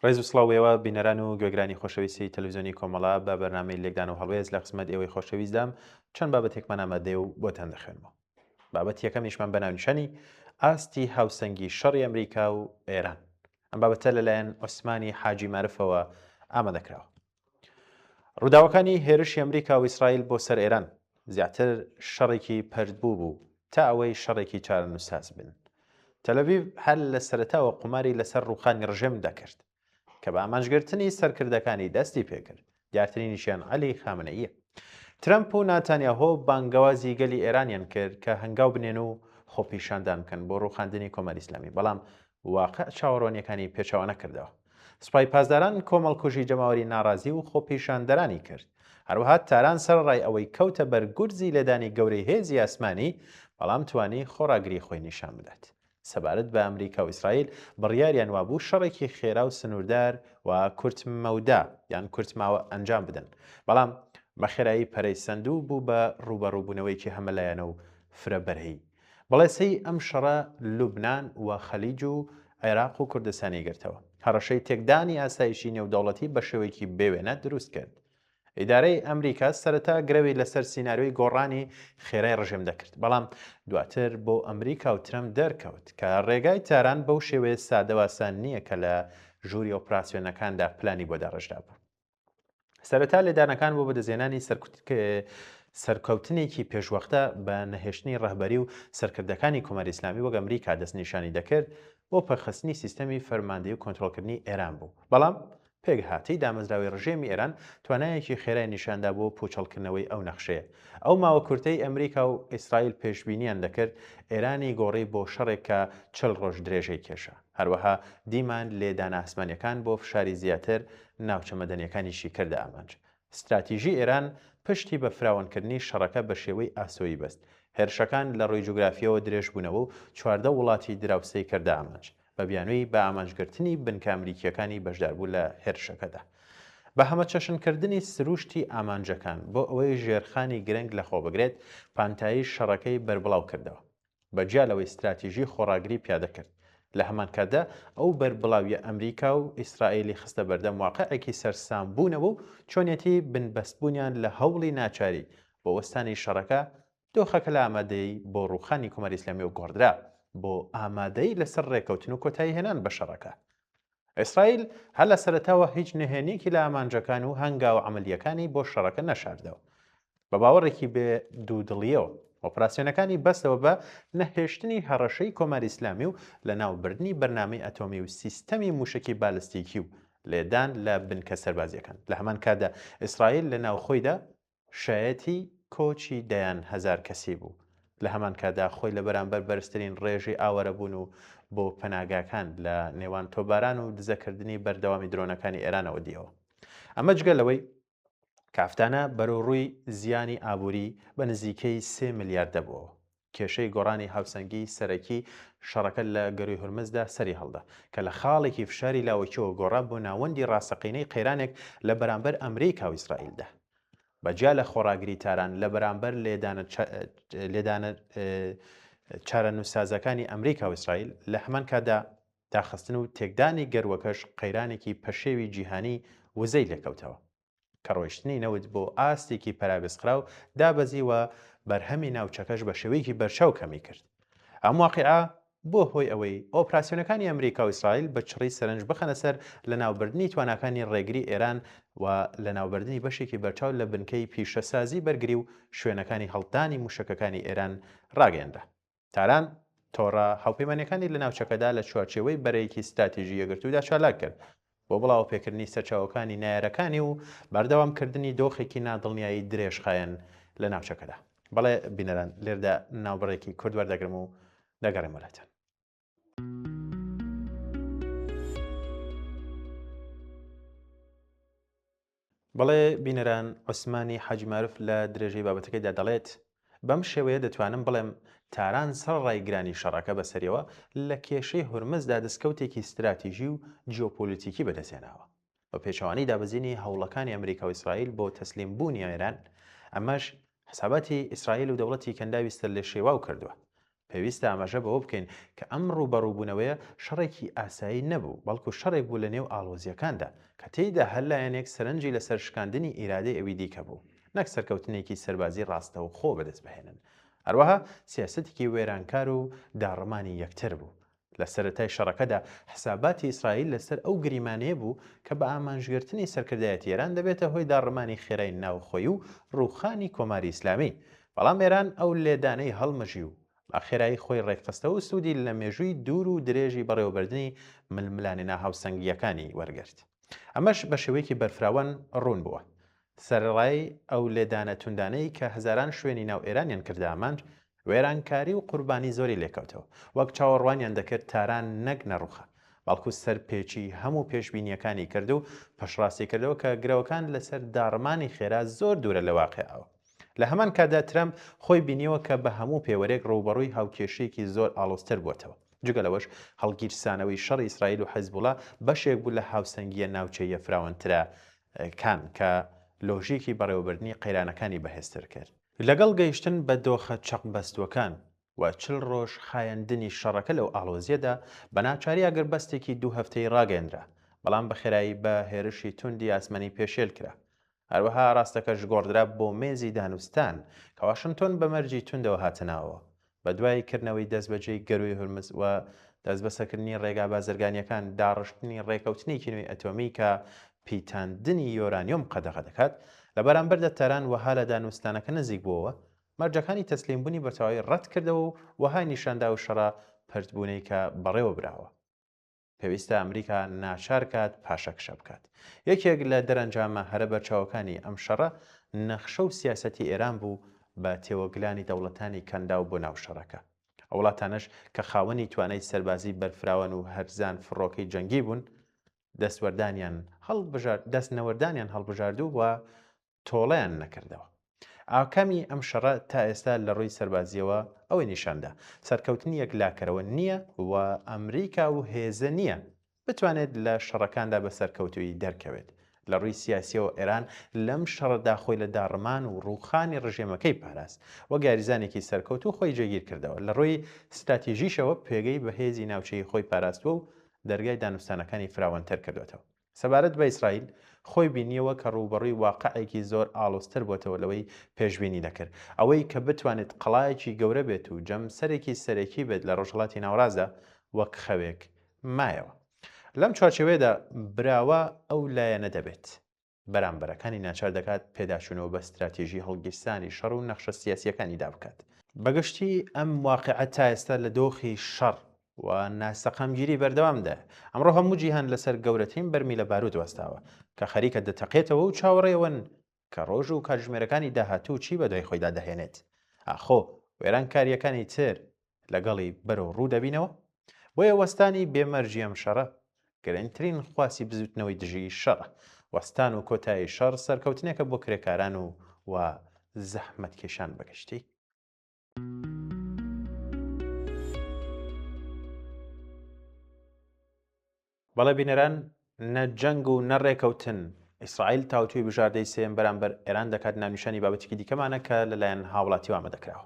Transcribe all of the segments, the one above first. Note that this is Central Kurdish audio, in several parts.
ڕێز و سڵاوێەوە بینەران و گوێگرانی خۆشەویستی تەلەڤیزیۆنی کۆمەڵا بە بەرنامەی لێکدان و هەڵوێز لە قسمەت ئێوەی خۆشەویستدام چەند بابەتێکمان ئامادەیە و بۆتان دەخوێنمەوە. بابەت یەکەمیشمان بەناونیشانی ئاستی هاوسەنگی شەڕی ئەمریکا و ئێران. ئەم بابەتە لەلایەن عوسمانی حاجی مارفەوە ئامادەکراوە. ڕووداوەکانی هێرشی ئەمریکا و ئیسرائیل بۆ سەر ئێران زیاتر شەڕێکی پەردبوو بوو تا ئەوەی شەڕێکی چارەنووساز بن. تەلەڤیڤ هەر لە سەرەتاوە قوماری لەسەر ڕووخانی ڕژێم دەکرد کە بە ئامانجگرتنی سەرکردەکانی دەستی پێکرد. دیارترینیشیان عەلی خامنەئیە. ترەمپ و ناتانیاهۆ بانگەوازی گەلی ئێرانیان کرد کە هەنگاو بنێن و خۆپیشاندان بکەن بۆ ڕووخاندنی کۆمەڵی ئیسلامی، بەڵام واقع چاوەڕوانیەکانی پێچاوە نەکردەوە. سوپای پاسداران کۆمەڵکوژی جەماوەری ناڕازی و خۆپیشاندەرانی کرد. هەروەها تاران سەرڕای ئەوەی کەوتە بەرگورزی لەدانی گەورەی هێزی ئاسمانی، بەڵام توانی خۆڕاگری خۆی نیشان بدات. سەبارەت بە ئەمریکا و ئیسرائیل بڕیاریان وابوو شەڕێکی خێرا و سنووردار و کورتمەودا یان کورتماوە ئەنجام بدەن، بەڵام بە خێرایی پەرەیسەندوو بوو بە ڕوبەڕووبوونەوەیکی هەمەلایەنە و فرەبەرهەی. بەڵێسەی ئەم شەڕە لوبنان و خەلیج و عێراق و کوردستانی گرتەوە. هەڕەشەی تێکدانی ئاسایشی نێودەوڵەتی بە شێوەیەکی بێوێنە دروست کرد. ئیدارەی ئەمریکا سەرەتا گرەوی لەسەر سیناریۆی گۆڕانی خێرای ڕژێم دەکرد، بەڵام دواتر بۆ ئەمریکا و ترەمپ دەرکەوت کە ڕێگای تاران بەو شێوەیە سادەواسان نییە کە لە ژووری ئۆپراسیۆنەکاندا پلانی بۆ داڕژدا بوو. سەرەتا لێدانەکان بۆ بەدەزێنانی سەرکەوتنێکی پێشوەختە بە نەهێشتنی ڕەهبەری و سەرکردەکانی کۆمەری ئیسلامی وەک ئەمریکا دەستنیشانی دەکرد بۆ پەرخستنی سیستەمی فەرماندەی و کۆنتڕۆلکردنی ئێران بوو، بەڵام پێکهاتی دامەزراوی ڕژێمی ئێران توانایەکی خێرای نیشاندا بۆ پوچەڵکردنەوەی ئەو نەخشەیە. ئەو ماوە کورتەی ئەمریکا و ئیسرائیل پێشبینیان دەکرد ئێرانی گۆڕی بۆ شەڕێکە 40 ڕۆژ درێژەی کێشە. هەروەها دیمان لێدانە ئاسمانیەکان بۆ فشاری زیاتر ناوچە مەدەنیەکانیشی کردە ئامانج. استراتیژی ئێران پشتی بە فراوانکردنی شەڕەکە بە شێوەی ئاسۆیی بەست. هێرشەکان لە ڕووی جوگرافیەوە درێژ بوونەوە و 14 وڵاتی دراوسەی کردە ئامانج بە بیانووی بە ئامانجگرتنی بنکە ئەمریکیەکانی بەشداربوو لە هێرشەکەدا. بە هەمە چەشنکردنی سروشتی ئامانجەکان بۆ ئەوەی ژێرخانی گرنگ لەخۆ بگرێت، پانتایی شەڕەکەی بربڵاو کردەوە. بەجیا لەوەی استراتیژی خۆڕاگری پیادە کرد. لە هەمان کاتدا ئەو بەربڵاویە ئەمریکا و ئیسرائیلی خستە بەردەم واقعێکی سەرسامبوونەوە و چۆنیەتی بنبەستبوونیان لە هەوڵی ناچاری بۆ وەستانی شەڕەکە دۆخەکە لە ئامادەی بۆ ڕووخانی کۆمەری ئیسلامی و گۆڕدرا بۆ ئامادەی لەسەر ڕێکەوتن و کۆتایی هێنان بە شەڕەکە. ئیسرائیل هەر لە سەرەتاوە هیچ نهێنیەکی لە ئامانجەکان و هەنگاوە عەمەلیەکانی بۆ شەڕەکە نەشاردەوە. بە باوەڕێکی بێ دوودڵیەوە ئۆپراسیۆنەکانی بەستەوە بە نەهێشتنی هەڕەشەی کۆمەری ئیسلامی و لە ناوبردنی بەرنامەی ئەتۆمی و سیستەمی موشکی بالستیکی و لێدان لە بنکە سەربازیەکان. لە هەمان کاتدا ئیسرائیل لە ناوخۆیدا شایەتی کۆچی دەیان هەزار کەسی بوو. لە هەمان کاتدا خۆی لە بەرامبەر بەرزترین ڕێژی ئاوەرە بوون و بۆ پەناگاکان لە نێوان تۆباران و دزەکردنی بەردەوامی درۆنەکانی ئێرانەوە دیەوە. ئەمە جگەلەوەی کافتانە بەرەوڕووی زیانی ئابووری بە نزیکەی 3 میلیارد دەبووە. کێشەی گۆڕانی هاوسەنگی سەرەکی شەڕەکە لە گەروی هورمزدا سەری هەڵدا کە لە خاڵێکی فشاری لاوەکیەوە گۆڕا بۆ ناوەندی ڕاستەقینەی قەیرانێک لە بەرامبەر ئەمریکا و ئیسرائیلدا. بەجیا لە خۆڕاگری تاران لە بەرامبەر لێدانە چارەنووسازەکانی ئەمریکا و ئیسرائیل لە هەمان کاتدا داخستن و تێکدانی گەروەکەش قەیرانێکی پەشێوی جیهانی وزەی لێکەوتەوە کە ڕۆیشتنی نەوت بۆ ئاستێکی پەرابێزقرا و دابەزی و بەرهەمی ناوچەکەش بە شێوەیەکی بەرچاو کەمی کرد. ئەم واقعە بۆ هۆی ئەوەی ئۆپراسیۆنەکانی ئەمریکا و ئیسرائیل بە چڕی سەرنج بخەنە سەر لە ناوبردنی تواناکانی ڕێگری ئێران و لە ناوبردنی بەشێکی بەرچاو لە بنکەی پیشەسازی بەرگری و شوێنەکانی هەڵدانی موشکەکانی ئێران ڕاگەیەندا. تاران تۆڕە هاوپەیمانیەکانی لە ناوچەکەدا لە چوارچێوەی بەرەیەکی استراتیژی یەکگرتوودا چالاک کرد بۆ بڵاو پێکردنی سەرچاوەکانی نایارەکانی و بەردەوامکردنی دۆخێکی نادڵنیایی درێژخایەن لە ناوچەکەدا. بەڵێ بینەران لێردا ناوبڕێکی کورد وەردەگرم و دەگەڕێم وەلاتان. بەڵێ بینەران عوسمانی حاجی مارف لە درێژەی بابەتەکەیدا دەڵێت بەم شێوەیە دەتوانم بڵێم تاران سەرڕای گرانی شەڕەکە بەسەریەوە لە کێشەی هورمزدا دەستکەوتێکی استراتیژی و جیۆپۆلیتیکی بەدەستێناوە بە پێچەوانی دابەزینی هەوڵەکانی ئەمریکا و ئیسرائیل بۆ تەسلیمبوونی ئێران. ئەمەش حساباتی ئیسرائیل و دەوڵەتی کەنداوی سەر لێ شێواو کردووە. پێویستە ئاماژە بەوە بکەین کە ئەم ڕوبەڕووبوونەوەیە شەڕێکی ئاسایی نەبوو بەڵکو شەڕێک بوو لە نێو ئاڵۆزیەکاندا کە تێیدا هەر لایەنێک سەرنجی لەسەر شکاندنی ئیرادەی ئەوی دیکە بوو نەک سەرکەوتنێکی سەربازی ڕاستەوە خۆ بەدەست بهێنن هەروەها سیاسەتێکی وێرانکار و داڕمانی یەکتر بوو لە سەرەتای شەڕەکەدا حساباتی ئیسرائیل لەسەر ئەو گریمانەیە بوو کە بە ئامانجگرتنی سەرکردایەتی ئێران دەبێتە هۆی داڕمانی خێرای ناوخۆیی و ڕووخانی کۆماری ئیسلامی بەڵام ئێران ئەو لێدانەی هەڵمەژی و بە خێرایی خۆی ڕێکخستەوە و سوودی لە مێژووی دوور و درێژی بەڕێوەبردننی ململانێنە هاوسەنگیەکانی وەرگرت ئەمەش بە شێوەیەکی بەرفراوان ڕوون بووە سەرڕای ئەو لێدانە توندانەی کە هەزاران شوێنی ناو ئێرانیان کردە ئامانج وێرانکاری و قوربانی زۆری لێکەوتەوە وەک چاوەڕوانیان دەکرد تاران نەک نەڕوخە بەڵکو سەرپێچی هەموو پێشبینیەکانی کرد و پەشڕاستی کردەوە کە گرەوەکان لەسەر داڕمانی خێرا زۆر دوورە لە واقعەوە لە هەمان کادا ترەمپ خۆی بینیوە کە بە هەموو پێوەرێک ڕوبەڕووی هاوکێشەیەکی زۆر ئاڵۆزتر بووەتەوە جگەلەوەش هەڵگیرسانەوەی شەڕی ئیسرائیل و حەزبوڵا بەشێک بوو لە هاوسەنگیە ناوچەیە فراوانترە کان کە لۆژیکی بەڕێوەبردننی قەیرانەکانی بەهێزتر کرد لەگەڵ گەیشتن بە دۆخە چەق بەستوەکان و 40 ڕۆژ خایەندنی شەڕەکە لەو ئاڵۆزیەدا بە ناچاری ئەگەربەستێکی 2 هەفتەی ڕاگەیەندرا بەڵام بەخێرایی بە هێرشی توندی ئاسمانی پێشێل کرا هەروەها ڕاستەکەش گۆڕدرا بۆ مێزی دانوستان کە واشنتۆن بە مەرجی توندەوە هاتناوە بە دوای کردنەوەی دەستبەجێی گەروی هورمز و دەستبەسەکردنی ڕێگا بازرگانیەکان داڕشتنی ڕێکەوتنی کینوی ئەتۆمی کە پیتاندنی یۆرانیۆم قەدەغە دەکات لە بەرامبەردا تەران وەها لە دانوستانەکە نزیک بووەوە مەرجەکانی تەسلیمبوونی بەتەواوی ڕەت کردەوە و وەهای نیشاندا و شەڕە پەرتبوونەی کە بەڕێوە براوە پێویستە ئەمریکا ناچار کات پاشەکشە بکات یەکێک لە دەرەنجامە هەرە بەرچاوەکانی ئەم شەڕە نەخشە و سیاسەتی ئێران بوو بە تێوەگلانی دەوڵەتانی کەندا و بۆ ناو شەڕەکە ئەو وڵاتانش کە خاوەنی توانای سەربازی بەرفراوان و هەرزان فڕۆکەی جەنگی بوون دەستنەوەردانیان هەڵبژاردوو و تۆڵەیان نەکردەوە ئاکامی ئەم شەڕە تا ئێستا لە ڕووی سەربازیەوە ئەوەی نیشاندا سەرکەوتنی یەکلاکەرەوە نییە و ئەمریکا و هێزە نییە بتوانێت لە شەڕەکاندا بە سەرکەوتوی دەرکەوێت لە ڕووی سیاسیەوە ئێران لەم شەڕەدا خۆی لە داڕمان و ڕووخانی ڕژێمەکەی پاراست وە گاریزانێکی سەرکەوت و خۆی جێگیر کردەوە لە ڕووی ستراتیژیشەوە پێگەی بە هێزی ناوچەی خۆی پاراستووە و دەرگای دانوستانەکانی فراوانتر کردوێتەوە سەبارەت بە ئیسرائیل خۆی بینیەوە کە ڕوبەڕووی واقعێکی زۆر ئاڵۆزتر بۆتەوە لەوەی پێشبینی دەکرد ئەوەی کە بتوانێت قەڵایەکی گەورە بێت و جەم سەرێکی بێت لە ڕۆژهەڵاتی ناوڕازە وەک خەوێک مایەوە لەم چوارچێوەیەدا براوە ئەو لایەنە دەبێت بەرامبەرەکانی ناچار دەکات پێداچوونەوە بە استراتیژی هەڵگیرسانی شەڕ و نەخشە سیاسیەکانیدا بکات بەگشتی ئەم واقعە تا ئێستا لە دۆخی شەڕ و ناسەقامگیری بەردەوامدا ئەمڕۆ هەموو جیهان لەسەر گەورەترین بەرمی لە بارود وەستاوە کە خەریکە دەتەقێتەوە و چاوەڕێون کە ڕۆژ و کاتژمێرەکانی داهاتوو چی بە دوای خۆیدا دەهێنێت ئاخۆ وێرانکاریەکانی تر لەگەڵی بەرەو ڕوو دەبینەوە بۆیە وەستانی بێمەرجی ئەم شەڕە گرنگترین خواسی بزوتنەوەی دژی شەڕە وەستان و کۆتایی شەڕ سەرکەوتنێکە بۆ کرێکاران و زەحمەتکێشان بەگشتی بەڵێ بینەران نە جەنگ و نەڕێکەوتن ئیسرائیل تاوتوی بژاردەی سێم بەرامبەر ئێران دەکات نامنیشانی بابەتێکی دیکەمانە کە لەلایەن هاوڵاتیەوە ئامادەکراوە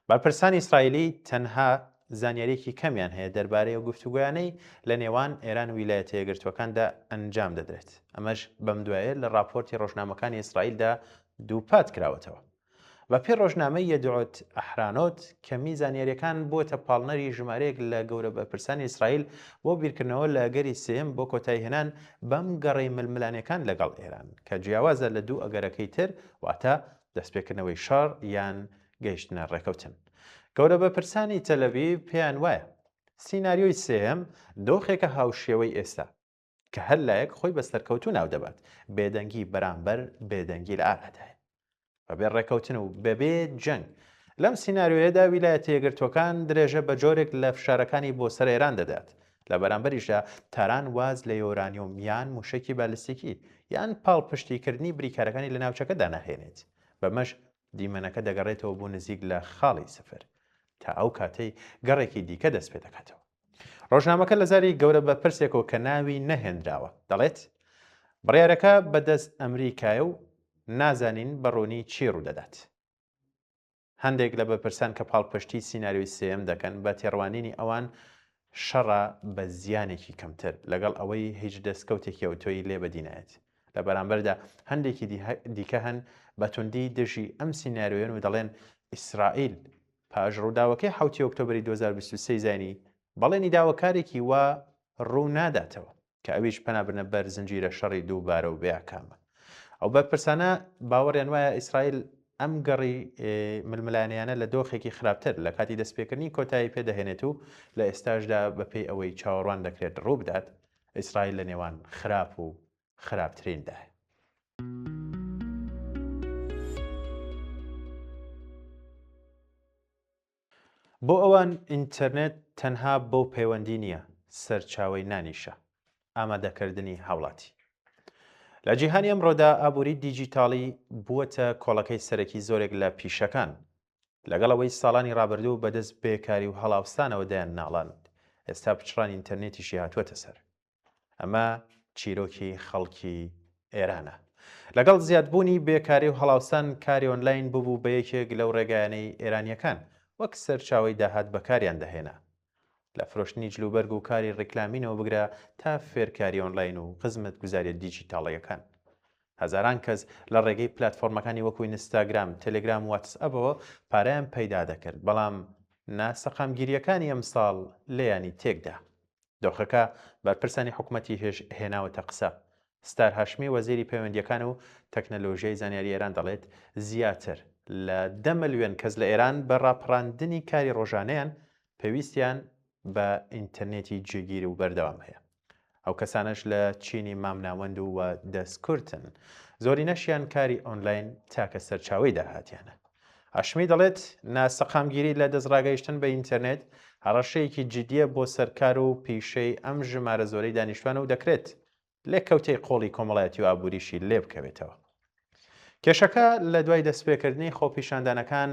بەرپرسانی ئیسرائیلی تەنها زانیاریەکی کەمیان هەیە دەربارەی ئەو گفتوگویانەی لە نێوان ئێران و ویلایەتە یەکگرتووەکاندا ئەنجام دەدرێت ئەمەش بەم دوایە لە راپۆرتی ڕۆژنامەکانی ئیسرائیلدا دووپات کراوەتەوە بە پێی ڕۆژنامەی یەدعوت ئەحرانۆت کە میزانیاریەکان بۆتە پاڵنەری ژمارەیەک لە گەورە بەرپرسانی ئیسرائیل بۆ بیرکردنەوە لە ئەگەری سێم بۆ کۆتایی هێنان بەم گەڕەی ململانەکان لەگەڵ ئێران کە جیاوازە لە دوو ئەگەرەکەی تر واتە دەستپێکردنەوەی شەڕ یان گەیشتنە ڕێکەوتن گەورە بەرپرسانی تەلەڤیڤ پێیان وایە سیناریۆی سێم دۆخێکە هاوشێوەی ئێستا کە هەر لایەک خۆی بە سەرکەوتوو ناو دەبات بێدەنگی بەرامبەر بێدەنگی لە ئاغادایە بەبێ ڕێکەوتن و بەبێ جەنگ لەم سیناریۆیەدا ویلایەتە یەکگرتووەکان درێژە بە جۆرێک لە فشارەکانی بۆ سەر ئێران دەدات لە بەرامبەریشدا تاران واز لە یۆرانیۆم یان موشکی بالستیکی یان پاڵپشتیکردنی بریکارەکانی لە ناوچەکەدا ناهێنێت بەمەش دیمەنەکە دەگەڕێتەوە بۆ نزیک لە خاڵی سەفر تا ئەو کاتەی گەڕێکی دیکە دەست پێ دەکاتەوە ڕۆژنامەکە لە زاری گەورە بە پرسێکەوە کە ناوی نەهێنراوە دەڵێت بڕیارەکە بەدەست ئەمریکایە و نازانین بەڕوونی چی ڕوودەدات هەندێک لە بەرپرسان کە پاڵپشتی سیناریۆی سێم دەکەن بە تێڕوانینی ئەوان شەڕە بە زیانێکی کەمتر لەگەڵ ئەوەی هیچ دەستکەوتێکی ئەوتۆی لێ بەدینایەت. لە بەرامبەردا هەندێکی دیکە هەن بە توندی دژی ئەم سیناریۆیان و دەڵێن ئیسرائیل پاش ڕووداوەکەی 7 ئۆکتۆبری 2023 زانی بەڵێنی داواکارێکی وا ڕوو ناداتەوە کە ئەویش پەنابرنە بەر زنجیرە شەڕی دووبارە و بێکامە. ئەو بەرپرسانە باوەڕیان وایە ئیسرائیل ئەم گەڕی ململانیانە لە دۆخێکی خراپتر لە کاتی دەستپێکردنی کۆتایی پێدەهێنێت و لە ئێستاشدا بەپێی ئەوەی چاوەڕوان دەکرێت ڕوو بدات ئیسرائیل لە نێوان خراپ و خراپتریندایە. بۆ ئەوان ئینتەرنێت تەنها بۆ پەیوەندی نییە، سەرچاوەی نانیشە، ئامادەکردنی هاوڵاتی. لە جیهانی ئەمڕۆدا ئابووری دیجیتاڵی بووەتە کۆڵەکەی سەرەکی زۆرێک لە پیشەکان لەگەڵ ئەوەی ساڵانی ڕابردوو بەدەست بێکاری و هەڵاوستانەوە دایان ناڵاند. ئێستا پچڕانی ئینتەرنێتیشی هاتووەتە سەر. ئەمە چیرۆکی خەڵکی ئێرانە. لەگەڵ زیادبوونی بێکاری و هەڵاوستان کاری ئۆنلاین ببوو بە یەکێک لەو ڕێگایانەی ئێرانیەکان وەک سەرچاوی داهات بەکاریان دەهێنا. لە فرۆشتنی جلوبەرگ و کاری ڕیکلامینەوە بگرە تا فێرکاری ئۆنلاین و خزمەت گوزاریە دیجیتاڵیەکان. هەزاران کەس لە ڕێگەی پلاتفۆرمەکانی وەکوی ئینستاگرام، تەلێگرام و واتسئەپەوە پارەیان پەیدا دەکرد، بەڵام ناسەقامگیریەکانی ئەمساڵ لێیانی تێکدا. دۆخەکە بەرپرسانی حکوومەتی هێناوەتە قسە. ستار هاشمی وەزیری پەیوەندیەکان و تەکنەلۆژیای زانیاری ئێران دەڵێت زیاتر لە 10 ملیۆن کەس لە ئێران بە ڕاپەڕاندنی کاری ڕۆژانەیان پێویستیان بە ئینتەرنێتی جێگیر و بەردەوام هەیە. ئەو کەسانش لە چینی مامناوەند و دەستکورتن، زۆری نەشیان کاری ئۆنلاین تاکە سەرچاوی داهاتیانە. هاشمی دەڵێت ناسەقامگیری لە دەستڕاگەیشتن بە ئینتەرنێت هەڕەشەیەکی جدیە بۆ سەرکار و پیشەی ئەم ژمارە زۆرەی دانیشتوانە و دەکرێت لێککەوتەی قۆڵی کۆمەڵایەتی و ئابووریشی لێ بکەوێتەوە. کێشەکە لە دوای دەستپێکردنی خۆپیشاندانەکان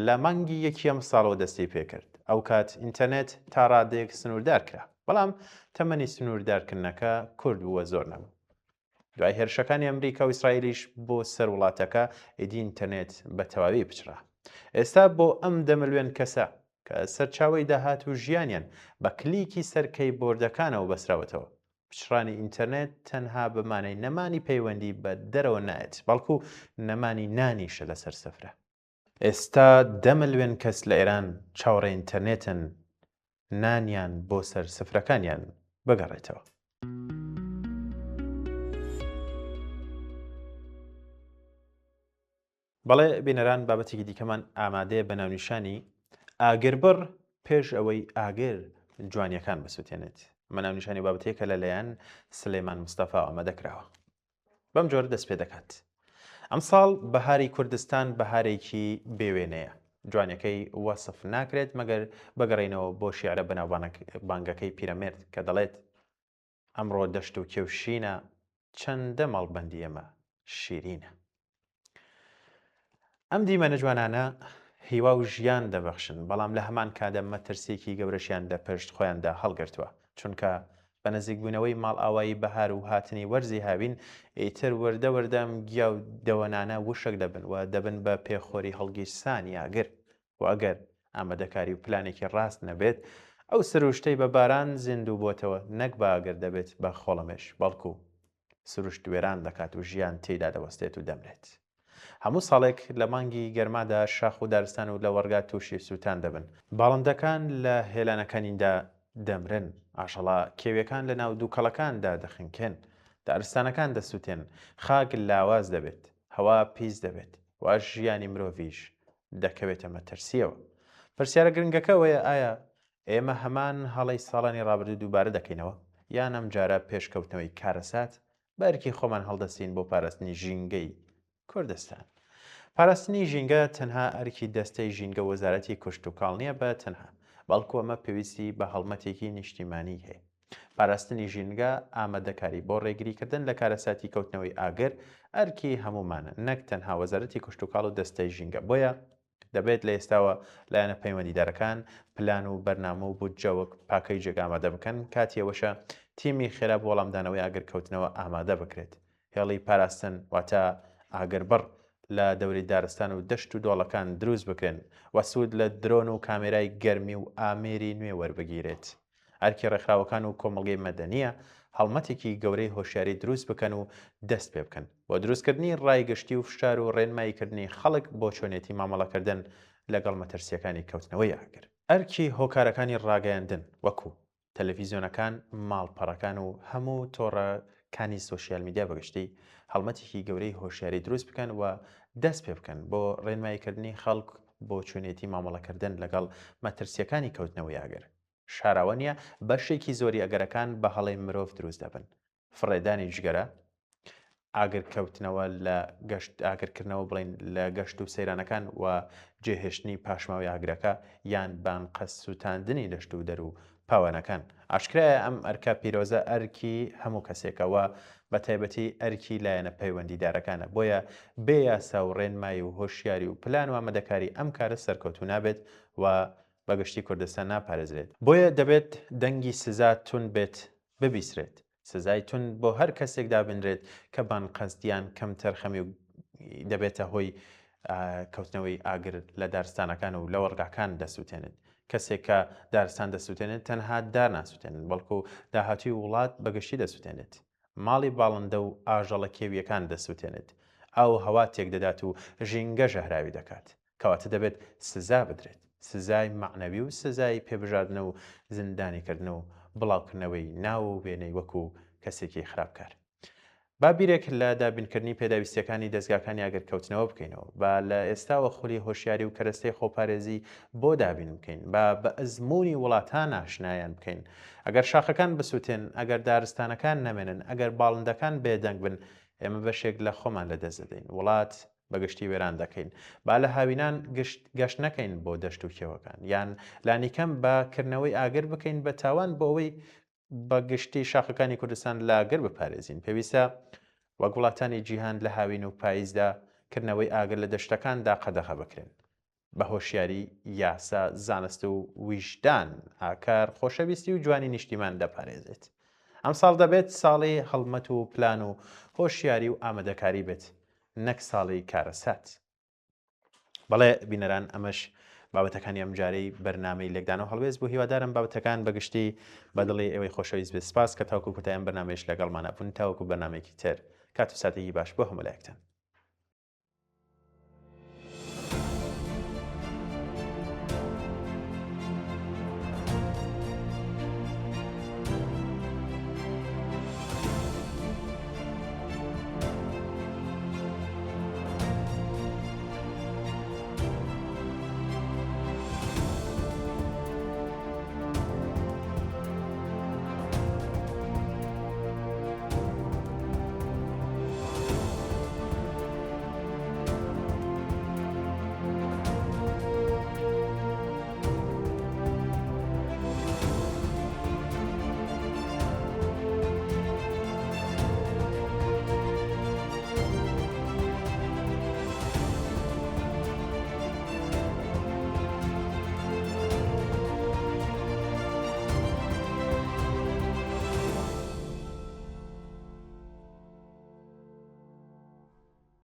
لە مانگی یەکیەم ساڵەوە دەستی پێکرد. ئەو کات ئینتەرنێت تا ڕادەیەک سنووردار کرا، بەڵام تەمەنی سنووردارکردنەکە کورد بووە زۆر نەبوو. دوای هێرشەکانی ئەمریکا و ئیسرائیلیش بۆ سەر وڵاتەکە ئیدی ئینتەرنێت بە تەواوی پچرا. ئێستا بۆ ئەم 10 ملیۆن کەسە کە سەرچاوی داهات و ژیانیان بە کلیکی سەرکەی بۆردەکانەوە بەسراوەتەوە، پچڕانی ئینتەرنێت تەنها بمانەی نەمانی پەیوەندی بە دەرەوە نایەت، بەڵکو نەمانی نانیشە لەسەر سەفرە. ئێستا 10 ملیۆن کەس لە ئێران چاوەڕێ ئینتەرنێتن، نانیان بۆ سەر سفرەکانیان بگەڕێتەوە. بەڵێ بینەران بابەتێکی دیکەمان ئامادەیە بە ناونیشانی ئاگربڕ پێش ئەوەی ئاگر جوانیەکان بسووتێنێت. ئەمە ناونیشانی بابەتەیە کە لەلایەن سلێمان مستەفا ئامادەکراوە. بەم جۆرە دەست پێ دەکات. ئەمساڵ بەهاری کوردستان بەهارێکی بێوێنەیە. جوانیەکەی وەسف ناکرێت مەگەر بەگەڕینەوە بۆ شیعرە بەناوبانگەکەی پیرەمێرد کە دەڵێت ئەمڕۆ دەشت و کێوشینە چەندە مەڵبەندی ئێمە شیرینە. ئەم دیمەنە جوانانە هیوا و ژیان دەبەخشن، بەڵام لە هەمان کاتدا مەترسێکی گەورەشیان لە پشت خۆیاندا هەڵگرتووە، چونکە بە نزیکبوونەوەی ماڵ ئاوایی بەهار و هاتنی وەرزی هاوین ئیتر وەردەوەردەم گیا و دەوەنانە وشک دەبن و دەبن بە پێخۆری هەڵگیرسانی ئاگر. و ئەگەر ئامادەکاری و پلانێکی ڕاست نەبێت ئەو سروشتەی بە باران زیندوو بۆتەوە نەک بە ئاگر دەبێت بە خۆڵەمێش، بەڵکو سروشت وێران دەکات و ژیان تێیدا دەوەستێت و دەمرێت. هەموو ساڵێک لە مانگی گەرمادا شاخ و دارستان و لە وەرگا تووشی سووتان دەبن. باڵندەکان لە هێلانەکانیدا دەمرن، ئاژەڵە کێویەکان لە ناو دووکەڵەکاندا دەخنکێن، دارستانەکان دەسووتێن، خاک لاواز دەبێت، هەوا پیس دەبێت، واش ژیانی مرۆڤیش دەکەوێتە مەترسیەوە. پرسیارە گرنگەکەوەیە ئایا ئێمە هەمان هەڵەی ساڵانی ڕابردوو دووبارە دەکەینەوە یان ئەم جارە پێشکەوتنەوەی کارەسات بەرکی خۆمان هەڵدەستین بۆ پاراستنی ژینگەی کوردستان. پاراستنی ژینگە تەنها ئەرکی دەستەی ژینگە وەزارەتی کوشت و کاڵ نییە بە تەنها، بەڵکو ئەمە پێویستی بە هەڵمەتێکی نیشتیمانی هەیە. پاراستنی ژینگە ئامادەکاری بۆ ڕێگریکردن لە کارەساتی کەوتنەوەی ئاگر ئەرکی هەمومانە، نەک تەنها وەزارەتی کوشت و کاڵ و دەستەی ژینگە. بۆیە دەبێت لە ئێستاوە لایەنە پەیوەندیدارەکان پلان و بەرنامە و بودجەوەک پاکەی جێگا ئامادە بکەن، کاتیەوەشە تیمی خێرا بۆ وەڵامدانەوەی ئاگرکەوتنەوە ئامادە بکرێت. هێڵی پاراستن واتە ئاگربڕ لە دەوری دارستان و دەشت و دۆڵەکان دروست بکرێن و سوود لە درۆن و کامێرای گەرمی و ئامێری نوێ وەربگیرێت. ئەرکی ڕێکخراوەکان و کۆمەڵگەی مەدەنیە هەڵمەتێکی گەورەی هۆشیاری دروست بکەن و دەست پێ بکەن بۆ دروستکردنی ڕایگەشتی و فشار و ڕێنماییکردنی خەڵک بۆ چۆنێتی مامەڵەکردن لەگەڵ مەترسیەکانی کەوتنەوەی ئاگر. ئەرکی هۆکارەکانی ڕاگەیاندن وەکو تەلەڤیزیۆنەکان، ماڵپەڕەکان و هەموو تۆڕەکانی سۆشیال میدیا بەگشتی هەڵمەتێکی گەورەی هۆشیاری دروست بکەن و دەست پێ بکەن بۆ ڕێنماییکردنی خەڵک بۆ چۆنێتی مامەڵەکردن لەگەڵ مەترسیەکانی کەوتنەوەی ئاگر. شاراوە نیە بەشێکی زۆری ئەگەرەکان بە هەڵەی مرۆڤ دروست دەبن. فڕێدانی جگەرە، ئاگرکەوتنەوە لە ئاگرکردنەوە بڵین لە گەشت و سەیرانەکان و جێهێشتنی پاشماوی ئاگرەکە یان بانقەس سووتاندنی دەشت و دەر و پاوانەکان. ئاشکرایە ئەم ئەرکە پیرۆزە ئەرکی هەموو کەسێکەوە بە تایبەتی ئەرکی لایەنە پەیوەندیدارەکانە بۆیە بێ یاسا و ڕێنمایی و هۆشیاری و پلان و ئامادەکاری ئەم کارە سەرکەوتوو نابێت و بەگشتی کوردستان ناپارێزرێت. بۆیە دەبێت دەنگی سزا تون بێت ببیسرێت. سزای تون بۆ هەر کەسێک دابنرێت کە بانقەستیان کەم تەرخەمی و دەبێتە هۆی کەوتنەوەی ئاگر لە دارستانەکان و لە وەرگاکان دەسووتێنێت. کەسێک کە دارستان دەسووتێنێت تەنها دار ناسووتێنن بەڵکو داهاتوی وڵات بەگشتی دەسووتێنێت. ماڵی باڵندە و ئاژەڵە کێویەکان دەسووتێنێت. ئەو هەوا تێک دەدات و ژینگە ژەهراوی دەکات. کەواتە دەبێت سزا بدرێت. سزای معنەوی و سزای پێبژاردنە و زیندانیکردن و بڵاوکردنەوەی ناو و وێنەی وەکو کەسێکی خراپکار. با بیرێک لە دابینکردنی پێداویستیەکانی دەستگاکانی ئاگرکەوتنەوە بکەینەوە با لە ئێستاوە خولی هۆشیاری و کەرەستەی خۆپارێزی بۆ دابین بکەین با بە ئەزمموی وڵاتان ئاشنایان بکەین. ئەگەر شاخەکان بسووتێن، ئەگەر دارستانەکان نەمێنن، ئەگەر باڵندەکان بێدەنگ بن، ئێمە بەشێک لە خۆمان لەدەست دەدەین. وڵات بەگشتی وێران دەکەین. با لە هاوینان گەشت نەکەین بۆ دەشت و کێوەکان یان لانیکەم بەکردنەوەی ئاگر بکەین بە تاوان بۆ ئەوەی بە گشتی شاخەکانی کوردستان لاگر بپارێزین. پێویستە وەک وڵاتانی جیهان لە هاوین و پاییزدا کردنەوەی ئاگر لە دەشتەکاندا قەدەغە بکرێن بە هۆشیاری، یاسا، زانست و ویژدان ئاکار خۆشەویستی و جوانی نیشتیمان دەپارێزێت. ئەم ساڵ دەبێت ساڵی هەڵمەت و پلان و هۆشیاری و ئامادەکاری بێت، نەک ساڵی کارەسات. بەڵێ بینەران، ئەمەش بابەتەکانی ئەم جارەی بەرنامەی لێکدان و هەڵوێز بوو. هیوادارم بابەتەکان بەگشتی بەدڵی ئێوەی خۆشەویست بێت. سپاس کە تاوکو کۆتاییان بەرنامەیەش لەگەڵمانە بوون. تاوەکو بەرنامەیەکی تر کات و ساتێکی باش بۆ هەموو لایەکتان.